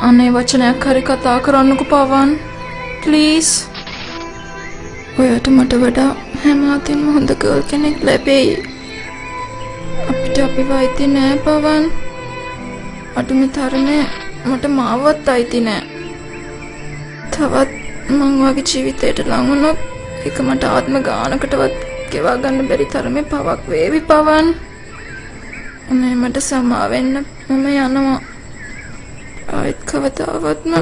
අනේ වචනයක් හරි කතා කරන්නකෝ පවන් ප්ලීස්. ඔයාට මට වඩා හැම අතින්ම හොඳ ගර්ල් කෙනෙක් ලැබෙයි. අපිට අපිව අයිති නෑ පවන්. අඩුම තරමේ මට මාවත් අයිති නෑ. තවත් මං වගේ ජීවිතයට ලං වුණොත් ඒක මට ආත්ම ගානකටවත් ගෙවා ගන්න බැරි තරමේ පවක් වේවි පවන්. අනේ මට සමා වෙන්න මම යනවා. ආයෙත් කවදාවත්ම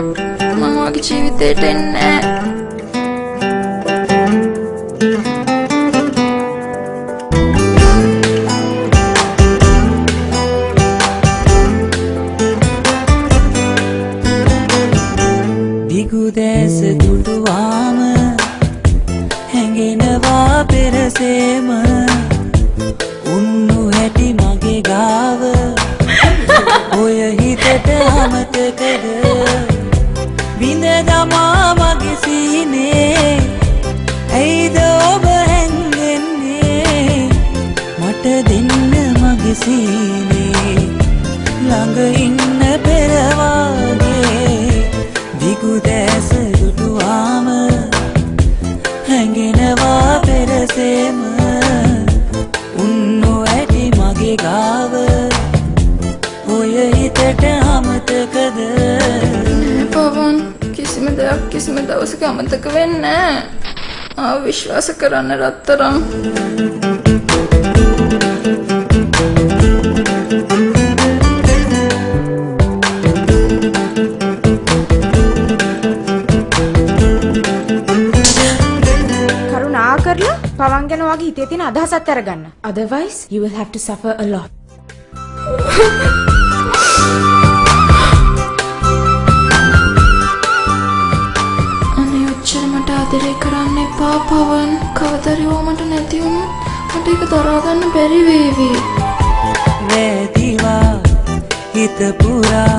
මං වගේ ජීවිතයට එන්නේ නෑ. දිගුදෑස දුටුවාම හැඟෙනවා පෙරසේම උන්නු හැටි මගේ ගාව ඔය හිතට අමතකද විඳ දමා මගේ සීනේ ඇයිද ඔබ හැංගෙන්නේ මට දෙන්න මගේ සීනේ ළඟ ඉන්න පෙරවාගේ දිගුදෑස දුටුවාම හැඟෙනවා පෙරසේම උන්නු ඇති මගේ ගාව ඔය හිතට අමතකද පවන් කිසිම දෙයක් කිසිම දවසක අමතක වෙන්නේ නෑ. විශ්වාස කරන්න රත්තරන්. පවන් ගැන වගේ හිතේ තියෙන අදහසත් අරගන්න. Otherwise you will have to suffer a lot. අනේ ඔච්චර මට ආදරේ කරන්න එපා පවන්. කවදාරි මට නැති වුණොත් මට ඒක දරා ගන්න බැරි වේවි. වැදිවා හිත පුරා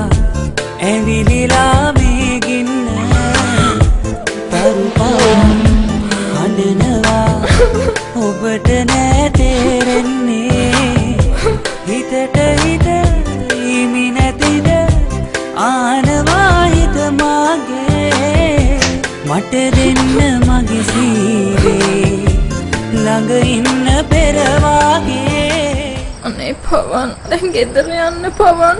ඇවිලිලා මේ ගින්න තරුපා හඬනවා ඔබට නෑ තේරෙන්නේ හිතට හිත හිමි නැතිද ආනවා හිත මාගේ මට දෙන්න මගේ සීරේ ළඟ ඉන්න පෙරවාගේ. අනේ පවන් දැන් ගෙදර යන්න පවන්.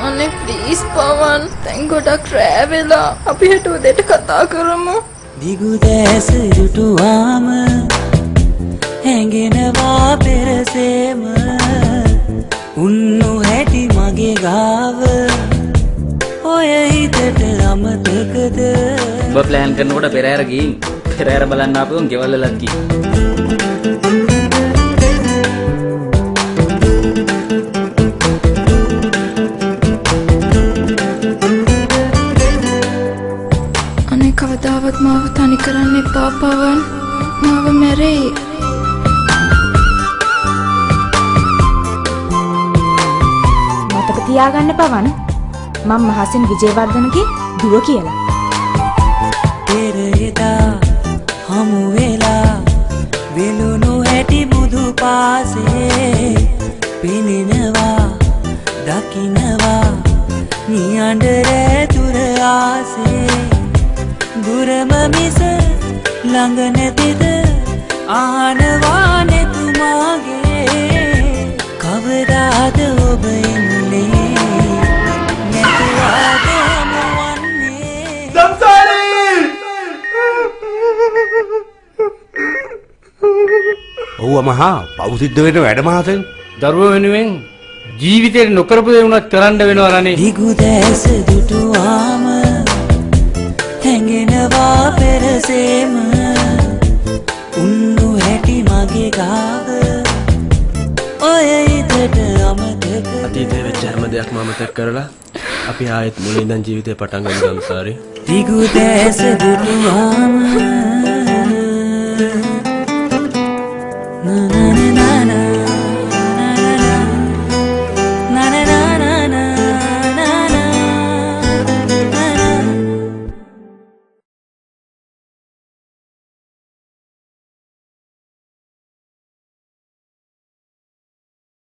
අනේ ප්ලීස් පවන් දැන් ගොඩක් රෑ වෙලා අපි හෙට උදේට කතා කරමු. දිගුදෑස දුටුවාම හැඟෙනවා පෙරසේම උන්නු හැටි මගේ ගාව ඔය හිතට අමතකද ඔබ ප්ලෑන් කරනකොට පෙරහැර ගිහින් පෙරහැර බලන්න ආපුවම ගෙවල් වලත් ගිහින් කවදාවත් මාව තනි කරන්න එපා පවන්. මාව මැරෙයි. මතක තියාගන්න පවන් මම මහසෙන් විජේවර්ධනගේ දුව කියලා. පෙර එදා හමු වෙලා වෙලුණු හැටි බුදු පාසේ පිනිනවා දකින්නවා නියඬ රැතුර ආසේ ගුරම මිස ළඟ නැතිද ආනවා නෙතුමාගේ කවදාද ඔබ එන්නේ නැතුවාද හමුවන්නේ සංසාරේ. ඔව් මහා පව් සිද්ධ වෙන වැඩ මහතෙන් දරුවෝ වෙනුවෙන් ජීවිතේ නොකරපු දේ වුණත් කරන්න වෙනවා රනේ. දිගුදෑස දුටුවාම හැඟෙනවා පෙරසේම උන්නු හැටි මගේ ගාව ඔය හිතට අමතක අතීතේ වෙච්ච හැම දෙයක්ම අමතක කරලා අපි ආයෙත් මුලින් ඉඳන් ජීවිතේ පටන් ගන්න ගමු සාරේ. දිගුදෑස දුටුවාම